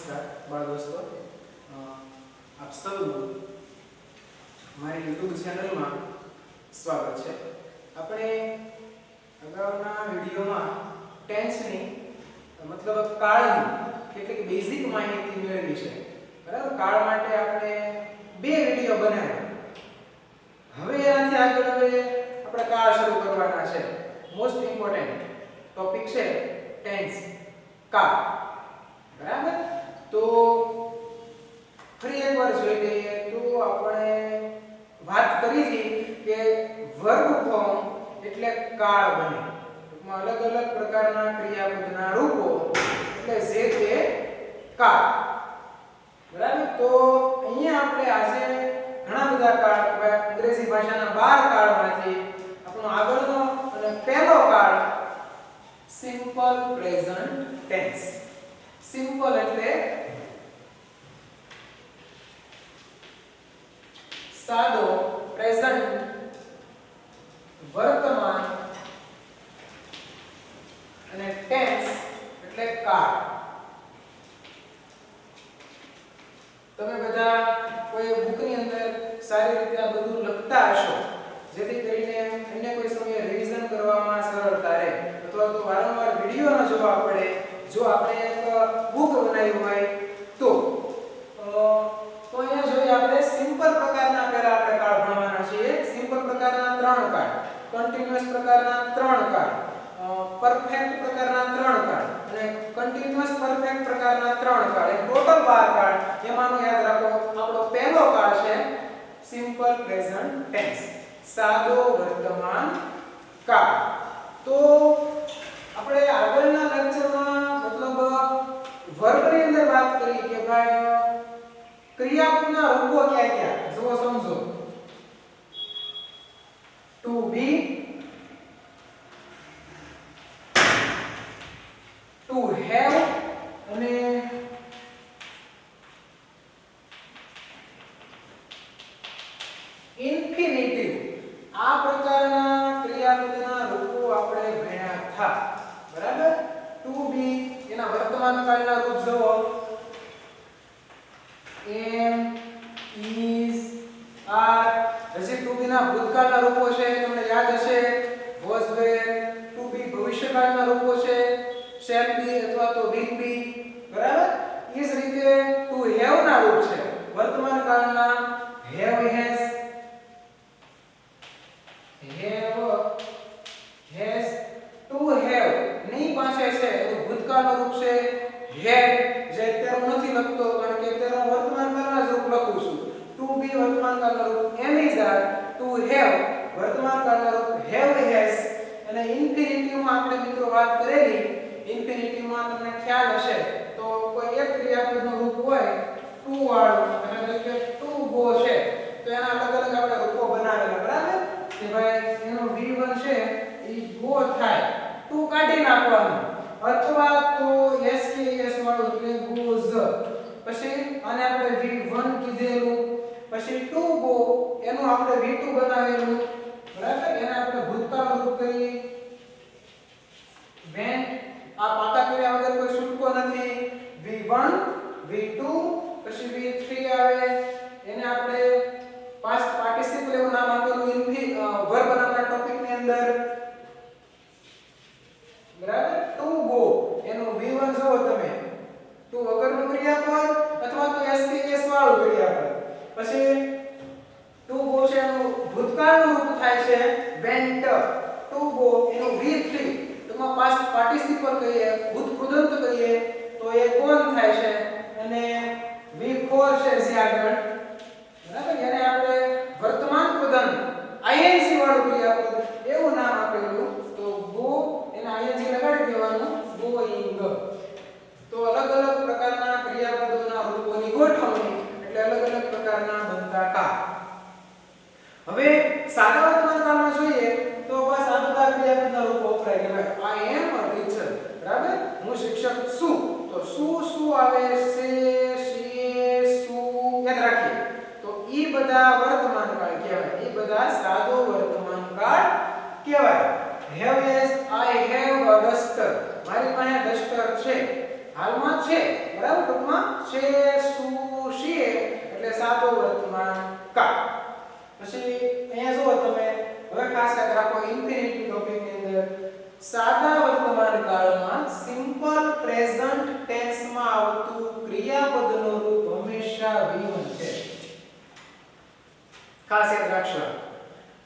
નમસ્કાર બાળ દોસ્તો, આપ સૌનું મારી YouTube ચેનલમાં સ્વાગત છે. આપણે અગાઉના વિડીયોમાં ટેન્સની મતલબ કાળની કેટલીક બેઝિક માહિતી મેળવી છે. બરાબર, કાળ માટે આપણે બે વિડીયો બનાવ્યા. હવે એનાથી આગળ આપણે કાળ શરૂ કરવાના છે. મોસ્ટ ઇમ્પોર્ટન્ટ ટોપિક છે ટેન્સ, કાળ. બરાબર, તો ફરી એકવાર જોઈ લઈએ. તો આપણે વાત કરી હતી કે વર્બ ફોર્મ એટલે કાળ બને. ટૂંકમાં અલગ અલગ પ્રકારના ક્રિયાપદના રૂપો એટલે જે તે કાળ. બરાબર, તો અહીંયા આપણે આજે ઘણા બધા કાળ, અંગ્રેજી ભાષાના 12 કાળમાંથી આપણો આગળનો અને પહેલો કાળ સિમ્પલ પ્રેઝન્ટ ટેન્સ. સિમ્પલ એટલે સાદો, પ્રેઝન્ટ વર્તમાન અને ટેન્સ એટલે કાળ. તમે બધા કોઈ બુકની અંદર સારી રીતે આ બધું લખતા હશો, જેથી કરીને અન્ય કોઈ સમયે રિવિઝન કરવામાં સરળતા રહે, અથવા તો વારંવાર વિડિયો ન જોવા પડે. જો આપણે એક બુક બનાવી હોય તો અહીંયા જોઈએ આપણે સિમ્પલ પ્રકારના પહેલા આપણે કાળ ભણવાના છીએ. સિમ્પલ પ્રકારના 3 કાળ, કન્ટીન્યુઅસ પ્રકારના 3 કાળ, પરફેક્ટ પ્રકારના 3 કાળ અને કન્ટીન્યુઅસ પરફેક્ટ પ્રકારના 3 કાળ. ટોટલ 12 કાળ. એમાંનો યાદ રાખો આપણો પહેલો કાળ છે સિમ્પલ પ્રેઝન્ટ ટેન્સ, સાદો વર્તમાન કાળ. તો આપણે આગળના લેક્ચરમાં મતલબ વર્બની અંદર વાત કરી કે ભાઈ ક્રિયાપદના રૂપો કયા કયા. જુઓ, સમજો. ટુ બી, ટુ હેવ અને ઇન્ફિનિટિવ. આ પ્રકારના ક્રિયાપદના રૂપો આપણે ભણ્યા હતા. બરાબર, ટુ બી એના વર્તમાન કાળના રૂપ જુઓ. એમ, ઇઝ, આર. હજી ટુ બી ના ભૂતકાળના રૂપો છે, તમને યાદ હશે. Was, wear. ટુ બી ભવિષ્યકાળના રૂપો છે, શેલ બી અથવા તો વિલ બી. બરાબર, એ જ રીતે ટુ હેવ ના રૂપ છે વર્તમાન કાળના have, has, have, has. To have ની પાસે છે તો ભૂતકાળનું રૂપ છે હેડ, જે અત્યારે હું નથી લખતો કારણ કે અત્યારે હું વર્તમાન કાળના જ રૂપ લખું છું. ટુ બી વર્તમાન કાળના રૂપ એમ, ઇઝ, આર. ટુ હેવ વર્તમાન કાળના રૂપ હેવ, હેઝ. અને ઇન્ફિનિટિવમાં આપણે મિત્રો વાત કરેલી. ઇન્ફિનિટિવમાં તમને ખ્યાલ હશે તો કોઈ એક ક્રિયાપદનું રૂપ હોય ટુ વાળું, એટલે કે ટુ ગો છે, તો એના અલગ અલગ આપણે રૂપો બનાવેલા. બરાબર, કે ભાઈ એનો v1 છે એ ગો થાય, ટુ કાઢી નાખવાનું, અથવા તો s વાળું એટલે goes. પછી આને આપણે v1 કીધેલું, પછી ટુ ગો એનું આપણે v2 બનાવેલું. બરાબર, એને આપણે ભૂતકાળનું રૂપ કરીએ when. આ પાકા કર્યા વગર કોઈ છૂટકો નથી. v1, v2, પછી v3 આવે, એને આપણે પાસ્ટ પાર્ટિસિપલ એવું નામ આપેલું વર્બ નામના ટોપિકની અંદર. બરાબર, ટુ ગો એનું v1 જોવો તમે, ટુ વગરનું ક્રિયાપદ અથવા તો s વાળું ક્રિયાપદ. પછી ટુ ગો છે એનું ભૂતકાળનું રૂપ થાય છે went. ટુ ગો એનું v3 ટૂંકમાં પાસ્ટ પાર્ટિસિપલ કહીએ, ભૂત કૃદંત કહીએ તો એ કોણ થાય છે. અને v4 છે જે આગળ. બરાબર, એને આપણે વર્તમાન કૃદંત ing વાળું ક્રિયાપદ એવું નામ આપેલું. તો ગો એને ing લગાડી દેવાનું, going. તો અલગ અલગ પ્રકારના ક્રિયાપદોના રૂપોની ગોઠવણી એટલે અલગ અલગ પ્રકારના બનતા કાળ. હવે સાદા વર્તમાન કાળમાં જોઈએ તો બસ આ બધા ક્રિયાપદના રૂપો વપરાય કે ભાઈ આઈ એમ અ ટીચર. બરાબર, હું શિક્ષક છું. તો શું આવે છે, શું યાદ રાખીએ. તો ઈ બધા વર્તમાન કાળ કહેવાય, ઈ બધા સાદો વર્તમાન કાળ કહેવાય. Have, has, I have a duster. મારી પાસે ડસ્ટર છે. હાલમાં છે, બરાબર, ટૂંકમાં છે શું છે એટલે સાદો વર્તમાન કાળ. પછી અહીંયા જુઓ તમે, હવે ખાસ યાદ રાખો ઇન્ફિનિટી ટોપિકની અંદર સાદા વર્તમાન કાળમાં સિમ્પલ પ્રેઝન્ટ ટેન્સમાં આવતું ક્રિયાપદનું રૂપ હંમેશા V1 છે. ખાસ યાદ રાખશો,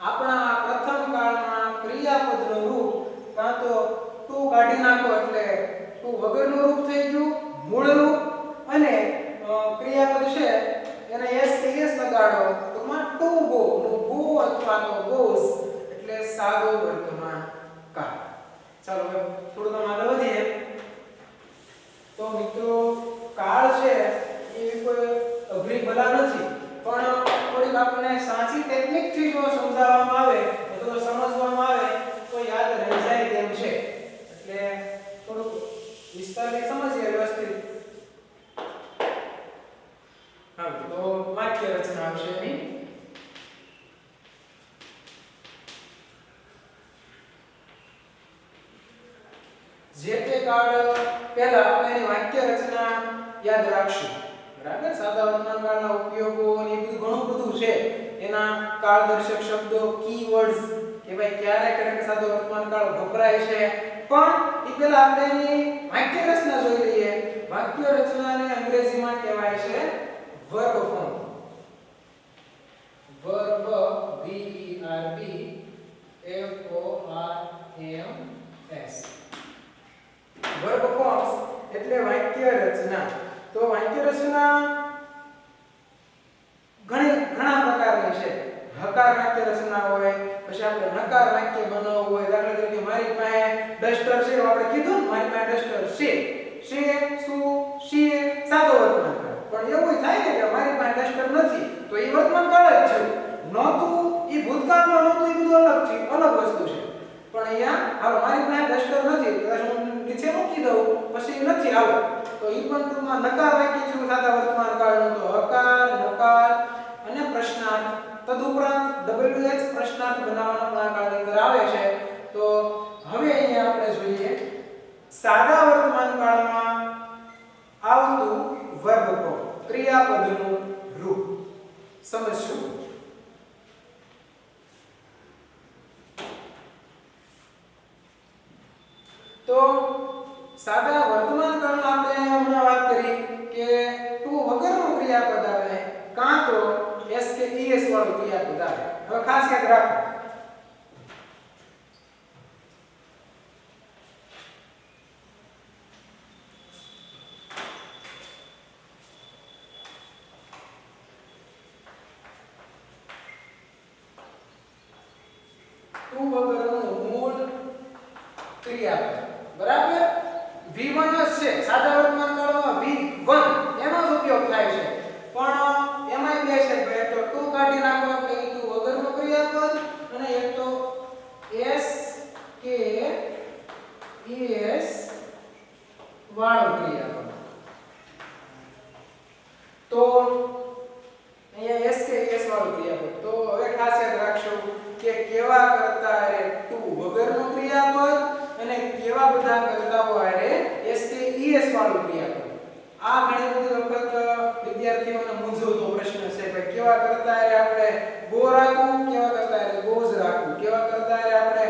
આપણા પ્રથમ કાળમાં ક્રિયાપદનું રૂપ કાં તો ટુ કાઢી નાખો એટલે ટુ વગરનું રૂપ થઈ ગયું, મૂળ રૂપ, અને ક્રિયાપદ છે એને s કે s લગાડો ટૂંકમાં ટુ ગો નું ગો અથવા તો ગોઝ એટલે સાદો વર્તમાન કાળ. ચાલો હવે થોડું આગળ વધીએ. તો મિત્રો કાળ છે એ કોઈ અઘરી ભલા નથી, પણ થોડીક આપણને સાચી ટેકનિકથી જો સમજાવવામાં આવે અથવા સમજવામાં આવે તો યાદ રહી જાય તેમ છે. એટલે થોડુંક વિસ્તારથી સમજીએ વ્યવસ્થિત. હા, તો વાક્ય રચના આવશે એની. જે તે કાળ પહેલા આપણે એની વાક્ય રચના યાદ રાખશું, બરાબર. સાદા વર્તમાન કાળના ઉપયોગો અને એ બધું ઘણું બધું છે. એના કાળદર્શક શબ્દો, કીવર્ડ્સ કે ભાઈ ક્યારે ક્યારે સાદો વર્તમાન કાળ વપરાય છે, પણ એ પહેલા આપણે એની વાક્ય રચના જોઈ લઈએ. વાક્ય રચનાને અંગ્રેજીમાં કહેવાય છે verb form. Verb V E R B F O R M S. Verb forms એટલે વાક્ય રચના. તો વાક્ય રચના ઘણા પ્રકારની છે. હકાર વાક્ય રચના હોય, પછી આપણે નકાર વાક્ય બનાવવું હોય. દાખલા તરીકે મારી પાસે ડસ્ટર છે, આપણે કીધું મારી પાસે ડસ્ટર છે. છે શું? છે સાદો વર્તમાન કાળ. પણ એવું થાય ને કે મારી પાસે ડસ્ટર નથી, તો એ વર્તમાન કાળ જ છે. નહોતું એ ભૂતકાળમાં નહોતું, એ બધું અલગ છે, અલગ વસ્તુ છે. પણ અહીંયા હાલો મારી પાસે ડસ્ટર નથી, તો હું નીચે મૂકી દઉં, પછી નથી હાલો, તો એ પણ ટૂંકમાં નકાર વાક્ય છે સાદા વર્તમાન કાળનું. તો હકાર, નકાર અને પ્રશ્નાર્થ, તદુપરાંત WH પ્રશ્નાર્થ બનાવવાના પણ આ કાળની અંદર આવે છે. તો હવે અહીંયા આપણે જોઈએ સાદા વર્તમાન કાળમાં આવતું વર્બ ફોર્મ, ક્રિયાપદનું રૂપ સમજશું. તો સાદા વર્તમાન કાળમાં આપણે હમણાં વાત કરી કે ટુ વગરનું ક્રિયાપદ આવે કાં તો s કે es વાળું ક્રિયાપદ આવે. હવે ખાસ યાદ રાખો, ટુ વગરનું મૂળ ક્રિયાપદ, બરાબર. V1 જ છે સાદા વર્તમાન કાળમાં, V1 એનો જ ઉપયોગ થાય છે. પણ એમાંય બે છે, બે તો ટુ કાઢી નાખો એટલે એ ટુ વગરનું ક્રિયાપદ, અને એક તો s કે es વાળું ક્રિયાપદ. તો અહીંયા s કે es વાળું ક્રિયાપદ. તો હવે ખાસ યાદ રાખશો કે કેવા કરતા અરે ટુ વગરનું ક્રિયાપદ અને કેવા બધા કરતાઓ અરે s કે es વાળું ક્રિયાપદ. આ ઘણી બધી વખત વિદ્યાર્થીઓને મૂંઝવતો પ્રશ્ન છે કે કેવા કરતા અરે આપણે ગો રાખવું, કેવા કરતા અરે ગોઝ રાખવું, કેવા કરતા અરે આપણે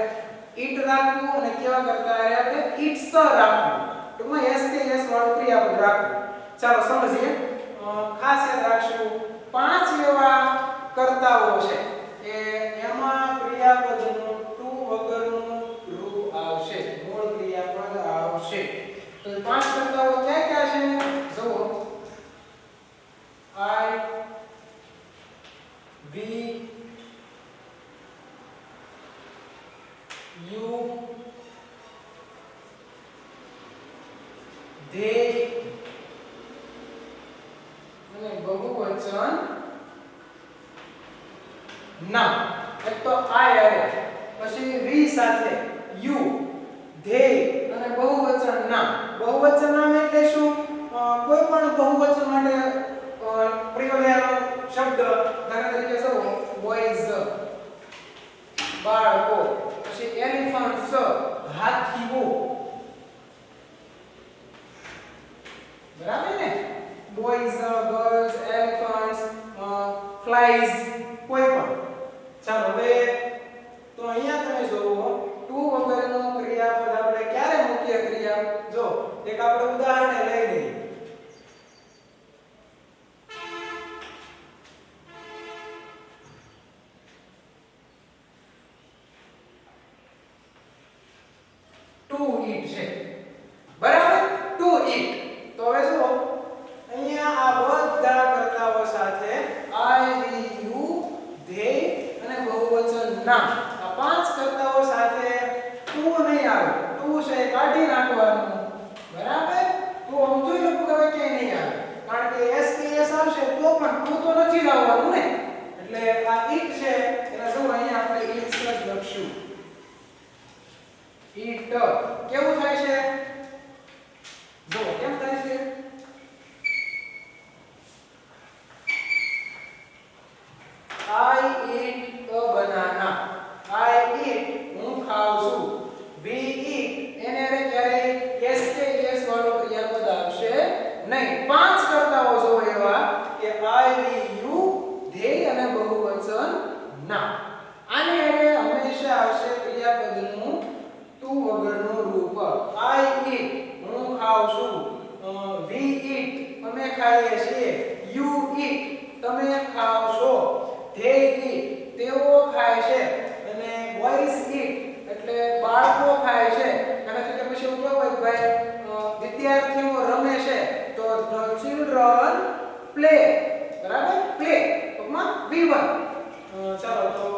ઈટ રાખવું અને કેવા કરતા અરે આપણે ઈટ્સ રાખવું. ટૂંકમાં s કે es વાળું ક્રિયાપદ રાખવું. ચાલો સમજીએ. ખાસ યાદ રાખશું 5 એવા કરતાઓ છે કે એમાં ક્રિયાપદનું ટુ વગરનું રૂપ આવશે, મૂળ ક્રિયાપદ આવશે. તો 5 કરતાઓ ક્યાં ક્યાં છે જુઓ. I, we, you, they અને બહુવચન ના. એક તો I અરે, પછી we સાથે you, they અને બહુવચન ના. બહુવચન નામ એટલે શું? કોઈ પણ બહુવચન માટે પ્રયોગ લેવાનો શબ્દ. દાખલા તરીકે જો બોયઝ બાળકો, પછી elephants હાથીઓ, boys, girls, elephants, flies, કોઈ પણ. ચાલો હવે તો અહીંયા તમે જોવો ટુ વગરનું ક્રિયાપદ આપણે ક્યારે મૂકીએ ક્રિયા જો એક આપણે ઉદાહરણ લઈ લઈએ. ટુ ઈટ છે બરાબર ટુ ઈટ તો હવે જુઓ અહીંયા આ બધા કર્તાઓ સાથે આઈ વી યુ ધેય અને બહુવચન નામ આ પાંચ કર્તાઓ સાથે ટુ નહીં આવે ટુ છે કાઢી નાખવાનું બરાબર તો આમ જોઈ લો કે હવે ક્યાંય નહીં આવે કારણ કે એસ કે એસ આવશે તો પણ ટુ તો નથી જ આવવાનું ને એટલે આ ઈટ છે એટલે જો અહીંયા આપણે ઈટ જ લખશું ઈટ કેવું થાય છે જો કેમ થાય છે I eat a banana I eat હું ખાઉં છું we eat એને રે ક્યારે yes કે yes વાળો ક્રિયાપદ આવશે નહીં પાંચ કર્તાઓ જો એવા કે I we you they અને બહુવચન ના આને હવે હંમેશા આવશે ક્રિયાપદનું ટુ વગરનું રૂપ I eat હું ખાઉં છું we eat અમે ખાઈએ છીએ you eat તમે ખાઓ છો they eat તેઓ ખાય છે અને boys eat એટલે બાળકો ખાય છે કારણ કે પછી એવું કેવું હોય ભાઈ વિદ્યાર્થીઓ રમે છે તો the children play બરાબર play ટૂંકમાં v1 ચાલો તો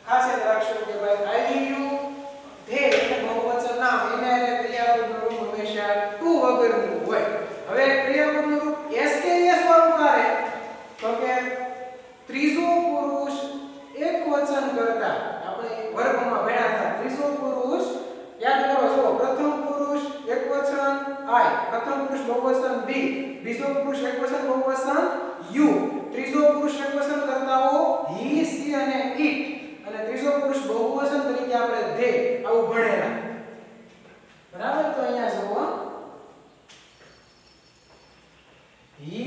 ખાસ યાદ રાખશો કે ભાઈ I you they એટલે બહુવચન નામ એને ક્રિયાપદનું રૂપ હંમેશા ટુ વગરનું હોય હવે ક્રિયાપદનું રૂપ s કે s વાળું કારે તો કે ત્રીજો પુરુષ એકવચન કરતા આપણે વર્ગમાં ભણ્યા હતા ત્રીજો પુરુષ યાદ કરો છો પ્રથમ પુરુષ એકવચન I પ્રથમ પુરુષ બહુવચન we બીજો પુરુષ એકવચન બહુવચન you ત્રીજો પુરુષ એકવચન કરતાઓ he she અને it અને ત્રીજો પુરુષ બહુવચન તરીકે આપણે they આવું ભણેલા બરાબર તો અહીંયા જુઓ he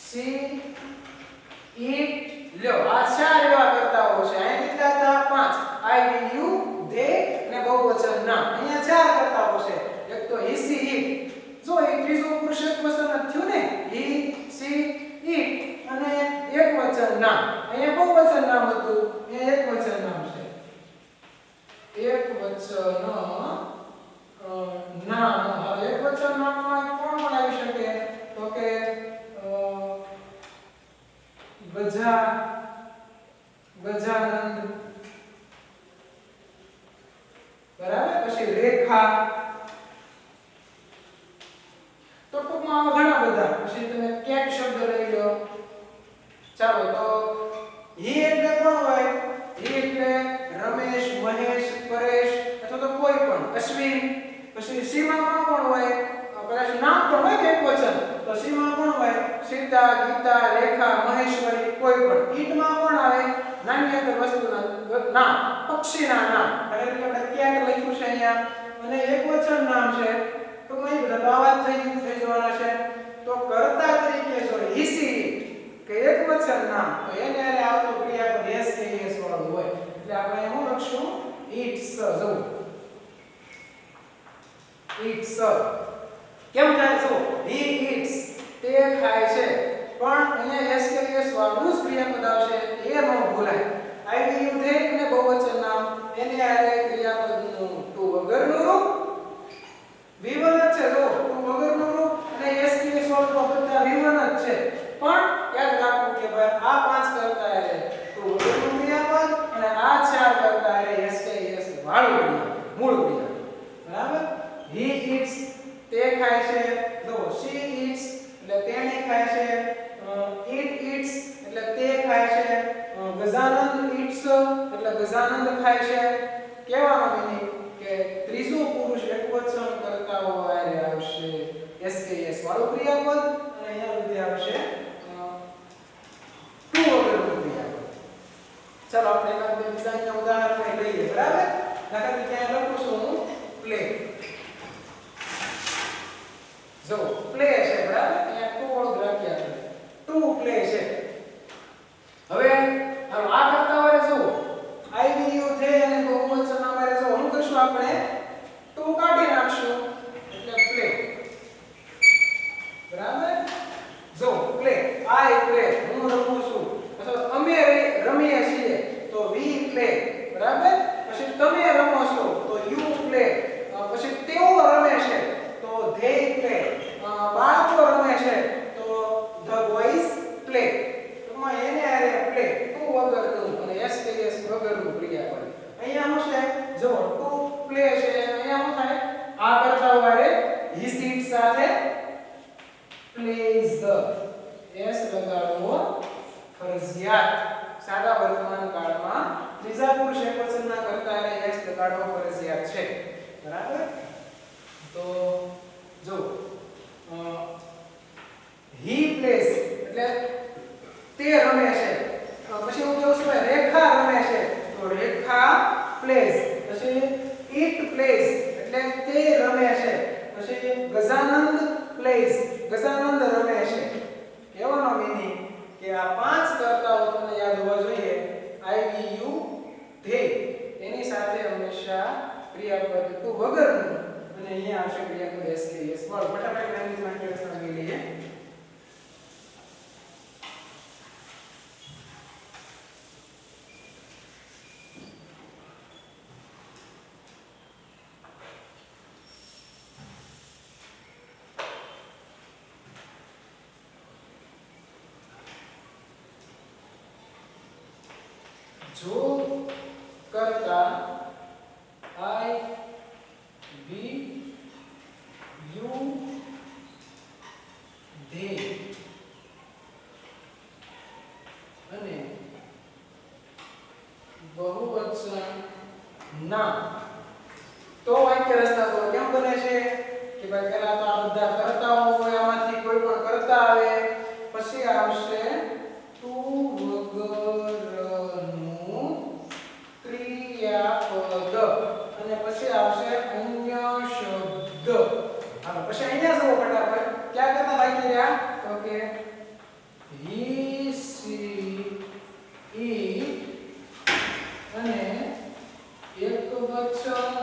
she it લ્યો આ ચાર એવા કર્તાઓ છે અહીં કેટલા હતા પાંચ I we you they અને બહુવચન નામ અહીંયા ચાર કર્તાઓ છે એક તો he she it જો એ ત્રીજો પુરુષ એકવચન થયું ને he she it અને એકવચન નામ અહીંયા બહુવચન નામ હતું એ એકવચન નામ છે એકવચન નામ હવે એકવચન નામમાં કોણ કોણ આવી શકે તો કે ગજાનંદ બરાબર પછી રેખા તો ટૂંકમાં આવા ઘણા બધા પછી તમે કેટ શબ્દ લઈ લો ચાલો તો હી એટલે કોણ હોય હી એટલે રમેશ મહેશ પરેશ અથવા તો કોઈ પણ અશ્વિન પછી સીમા કોણ હોય કદાચ નામ પણ હોય કે એકવચન તો સીમા કોણ હોય સીતા ગીતા રેખા મહેશ્વરી કોઈ પણ ઈટમાં કોણ આવે નાની વસ્તુના નામ પક્ષીના નામ એટલે આપણે કેટ લખ્યું છે અહીંયા અને એકવચન નામ છે તો કઈ બધા આવાજ થઈ જવાના છે તો કર્તા તરીકે જો ઈસી કે એકવચન નામ તો એને આરે આવતું ક્રિયાપદ એસ કે એસ વાળું હોય એટલે આપણે શું લખશું ઈટ્સ જો ઈટ્સ કેમ થાય છો he eats તે ખાય છે પણ અહીંયા s કે s વાળું જ ક્રિયાપદ આવશે એ ન ભૂલાય I we you they અને બહુવચન નામ એને આરે ક્રિયાપદનું ટુ વગરનું રૂપ v1 જ છે જો ટુ વગરનું રૂપ અને s કે s વાળું બધા v1 જ છે પણ યાદ રાખવું કે ભાઈ આ પાંચ કરતા આરે ટુ વગરનું ક્રિયાપદ અને આ ચાર કરતા આરે s કે s વાળું ક્રિયાપદ મૂળ ક્રિયાપદ બરાબર he eats તે ખાય છે જો she eats એટલે તેણે ખાય છે it eats એટલે તે ખાય છે ગજાનંદ eats એટલે ગજાનંદ ખાય છે કહેવાનો મીનિંગ કે ત્રીજો પુરુષ એકવચન કરતાઓ આરે આવશે s કે s વાળું ક્રિયાપદ અને અહીંયા સુધી આવશે ટુ વગરનું ક્રિયાપદ ચાલો આપણે એના બે બીજા ઉદાહરણ લઈએ બરાબર દાખલા તરીકે અહીંયા લખું છું હું પ્લે જો પ્લે છે બરાબર ટુ વાળું રાખ્યા છે ટુ પ્લે છે હવે આ કરતા વારે જો આઈવીયુ થે અને બહુવચન અમારે જો શું કરશું આપણે ટુ કાઢી નાખશું એટલે પ્લે બરાબર જો પ્લે આઈ પ્લે હું રમું છું અથવા અમે રમીએ છીએ તો વી પ્લે બરાબર પછી તમે રમો છો તો યુ પ્લે પછી તેઓ રમે છે તો ધે પ્લે બાળકો રમે છે તો ધ બોયઝ પ્લે ટૂંકમાં એને આરે પ્લે ટુ વગરનું અને એસ કે એસ વગરનું ક્રિયાપદ અહીંયા શું છે જો ટુ પ્લે છે અહીંયા શું થાય આ કરતા વારે હી સીટ સાથે પ્લેઝ એસ લગાડવો ફરજિયાત સાદા વર્તમાન કાળમાં ત્રીજા પુરુષ એકવચનના કરતા એને એસ લગાડવો ફરજિયાત છે બરાબર તો જો હી પ્લેસ એટલે તે રમે છે પછી હું કેવું છું રેખા રમે છે તો રેખા પ્લેસ પછી ઈટ પ્લેસ એટલે તે રમે છે પછી ગજાનંદ પ્લેસ ગજાનંદ રમે છે કહેવાનો મીનિંગ કે આ પાંચ કર્તાઓ તમને યાદ હોવા જોઈએ આઈવીયુ ધે એની સાથે હંમેશા ક્રિયાપદ ટુ વગરનું અને અહીંયા આવશે ક્રિયાપદ એસ કે એસ વાળું ફટાફટ મેનેજમેન્ટ ટેક્સ્ટ લખી લઈએ जो करता आई वी यू धे અને બહુવચન ના તો વાક્ય રચના તો કેમ બને છે કે ભાઈ પહેલા તો આ બધા કર્તાઓ હોય આમાંથી કોઈ પણ કર્તા આવે પછી આવશે ટુ વગરનું ક્રિયાપદ અને પછી આવશે અન્ય શબ્દ હાલો પછી અહીંયા જુઓ ફટાફટ ક્યાં કરતા બાકી રહ્યા તો કે હી સી ઈ અને એકવચન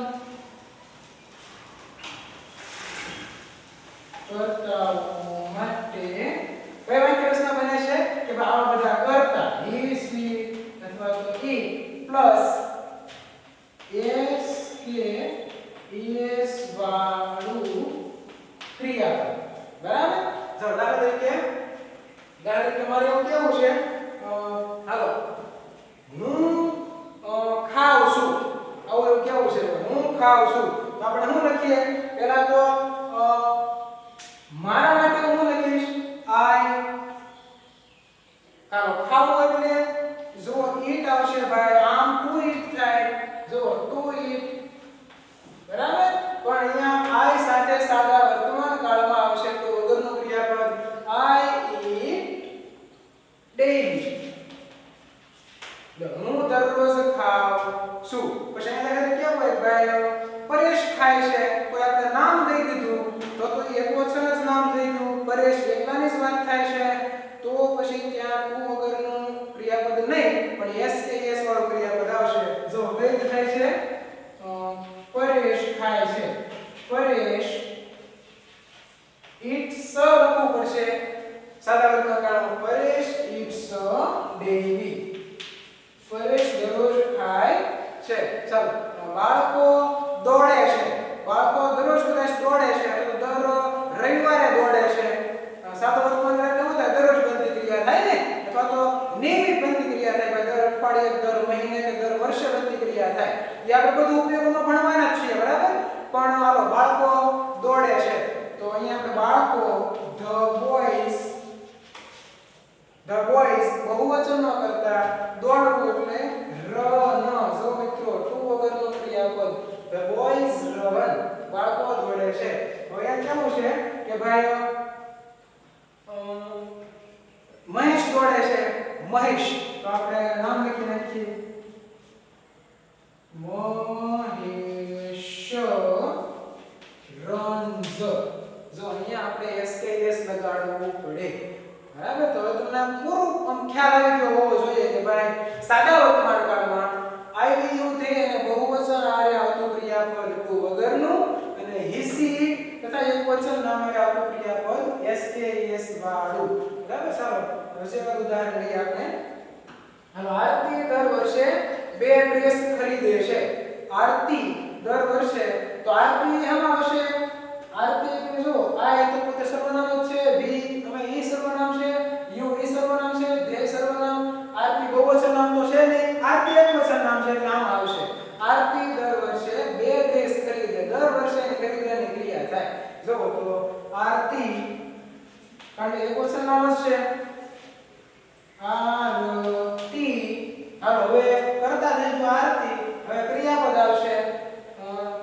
કર્તાઓ માટે કઈ વાક્ય રચના બને છે કે આવા બધા કર્તા હી સી અથવા તો ઈ પ્લસ એસ કે એસ વાળું ક્રિયાપદ બરાબર જો દાખલા તરીકે મારે એવું કેવું છે હાલો હું ખાઉં છું આવું એવું કેવું છે હું ખાઉં છું તો આપણે શું લખીએ પહેલા તો મારા માટે હું લખીશ આઈ હાલો ખાવું એટલે જો ઈટ આવશે ભાઈ આમ ટુ ઈટ થાય જો ટુ ઈટ બરાબર પણ અહીંયા આઈ સાથે સાદા વર્તમાન કાળમાં આવશે તો વગરનું ક્રિયાપદ આઈ ઈટ ડેઈલી હું દરરોજ ખાઉં છું પછી અહીંયા કેવું હોય ભાઈ પરેશ ખાય છે કોઈ આપણે નામ દઈ દીધું તો એકવચન જ નામ દઈ દીધું પરેશ એકલાની જ વાત થાય છે તો પછી ત્યાં ટુ વગરનું ક્રિયાપદ નહીં પણ એસ કે એસ વાળું ક્રિયાપદ આવશે જો વેદ થાય છે પરેશ ખાય છે પરેશ ઇટ્સ લખવું પડશે સાદા વર્તમાન કાળમાં પરેશ ઇટ્સ ડેઈલી પરેશ દરરોજ ખાય છે ચાલો બાળકો દોડે છે બાળકો દરરોજ કદાચ દોડે છે તો દર રવિવારે દોડે છે સાદા વર્તમાન કાળ કેવું થાય દરરોજ બનતી ક્રિયા થાય ને અથવા તો નિયમિત બનતી ક્રિયા થાય દર અઠવાડિયે દર મહિને કે દર વર્ષે બનતી ક્રિયા થાય એ આપણે બધું ઉપયોગમાં ભણવાના જ છીએ બરાબર પણ હાલો બાળકો દોડે છે તો અહીંયા આપણે બાળકો ધ બોયઝ બહુવચનમાં કરતા દોડવું એટલે રન જો મિત્રો ટુ વગરનું ક્રિયાપદ ધ બોયઝ રન બાળકો દોડે છે હવે અહીંયા કેવું છે કે ભાઈ મહેશ દોડે છે મહેશ તો આપણે નામ લખી નાખીએ મહેશ રન્સ જો અહીંયા આપણે એસ કે એસ લગાવ લગાડવું પડે. બરાબર, તો હવે તમને પૂરું આમ ખ્યાલ આવી ગયો હોવો જોઈએ કે ભાઈ સાદા વર્તમાન કાળમાં I will you they અને બહુવચન આરે આવતું ક્રિયાપદ ટુ વગરનું અને he she તથા એકવચન નામે આવતું ક્રિયાપદ SKS વાળું. બરાબર, ચાલો હવે એક ઉદાહરણ લઈએ આપણે. હાલો, આરતી દર વર્ષે 2 ડ્રેસ ખરીદે છે. આરતી દર વર્ષે, તો આરતી એમાં આવશે. આરતી એટલે જો આ એ તો પોતે સર્વનામ જ છે, વી અમે ઈ સર્વનામ છે, યુ ઈ સર્વનામ છે, ધે સર્વનામ, આરતી બહુવચન નામ તો છે નહીં, આરતી એકવચન નામ છે એટલે આમ આવશે. આરતી દર વર્ષે 2 ડ્રેસ ખરીદે. દર વર્ષે એની ખરીદવાની ક્રિયા થાય. જો તો આરતી કારણ કે એકવચન નામ જ છે. આરતી. હાલો, હવે કરતા થઈ ગયું આરતી. હવે ક્રિયાપદ આવશે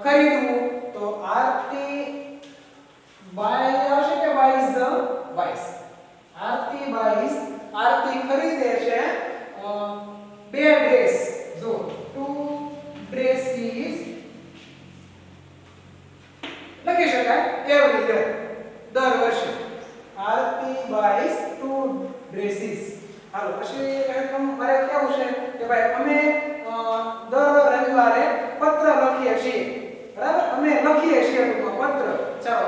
ખરીદવું. તો આરતી બાય આવશે કે બાઈસ? બાઈસ. આરતી બાઈસ. આરતી ખરીદે છે 2 ડ્રેસ. જો 2 dresses લખી શકાય એવરી યર, દર વર્ષે. આરતી બાઈસ 2 dresses. હાલો, પછી એકદમ મારે કેવું છે કે ભાઈ અમે દર રવિવારે પત્ર લખીએ છીએ. બરાબર, અમે લખીએ છીએ ટૂંકમાં પત્ર. ચાલો,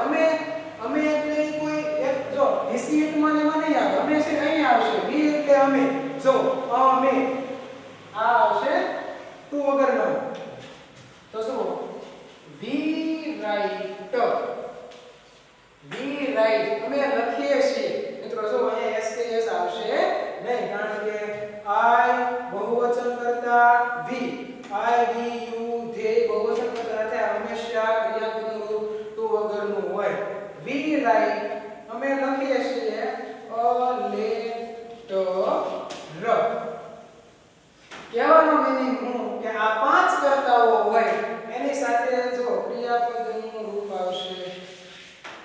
અમે એટલે કોઈ એક જો રિસીટ માં નહીં આવે, અમે છે અહીં આવશે. વી એટલે અમે. જો અમે આ આવશે ટુ વગરનો. તો શું? વી રાઇટ. વી રાઇટ અમે લખીએ છીએ. મિત્રો જો અહીંયા એસકેએસ આવશે નહીં, કારણ કે આઈ બહુવચન કરતા વી, આઈ વી યુ ધે બહુવચન કરતા થાય હંમેશા ક્રિયાપદનું રૂપ ટુ વગરનું હોય. વી રાઇટ અમે લખીએ છીએ અ લેટર. કહેવાનો મીનિંગ હું કે આ 5 કર્તાઓ હોય એની સાથે જો ક્રિયાપદનું રૂપ આવશે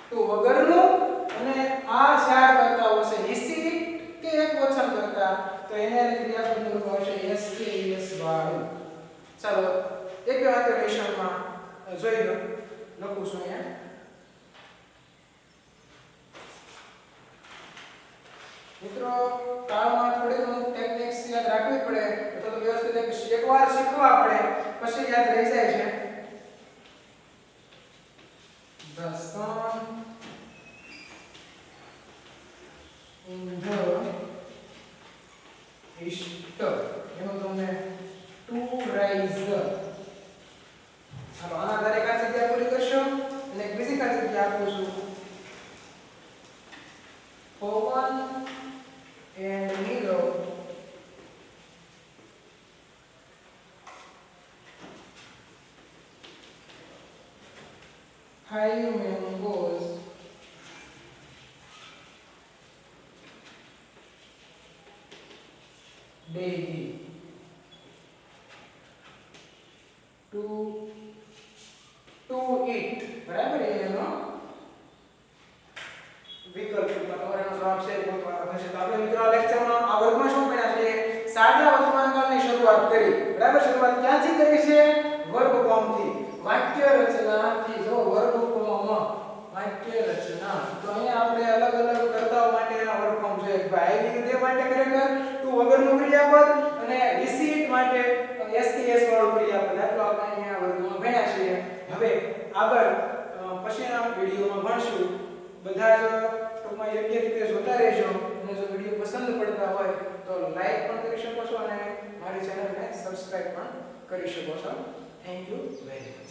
ટુ વગરનું, અને આ 4 કર્તાઓ છે હિસી કે એકવચન કરતા, તો એને ક્રિયાપદનું રૂપ આવશે એસકેએસ વાળું. ચાલો, એક વાક્ય લેશનમાં જોઈ લો. લખું છું અહીંયા. મિત્રો, કાળમાં થોડી ઘણું ટેકનિક્સ યાદ રાખવી પડે, અથવા તો વ્યવસ્થિત એકવાર શીખવા પડે પછી યાદ રહી જાય છે. The sun in the east. એનો તમને to rise. હાલો, આના આધારે એક જગ્યા પૂરી કરશો અને એક બીજી જગ્યા આપું છું. પવન and Nilo high mangoes daily to eat. બરાબર, એનો વિકલ્પ તમારો જવાબ છે. તો આપણે મિત્રો આ લેક્ચરમાં આ વર્ગમાં શું ભણ્યા છે? સાદા વર્તમાનકાળની શરૂઆત કરી. બરાબર, શરૂઆત ક્યાંથી કરી છે? વર્બ ફોર્મથી, વાક્ય રચનાથી. જો વર્બ ફોર્મ, વાક્ય રચના. તો અહીંયા આપણે અલગ અલગ કર્તાઓ માટેના વર્બ ફોર્મ છે. ભાઈ વિધેય માટે ખરેખર ટુ વગરનું ક્રિયાપદ અને રિસીટ માટે એસટીએસ વાળું ક્રિયાપદ. આટલો આપણે અહીંયા વર્ગમાં ભણ્યા છીએ. હવે આગળ પછીના વિડિયોમાં ભણશું. બધા જ ટૂંકમાં યોગ્ય રીતે જોતા રહેજો, અને જો વિડિયો પસંદ પડતા હોય તો લાઈક પણ કરી શકો છો અને મારી ચેનલને સબસ્ક્રાઇબ પણ કરી શકો છો. Thank you very much.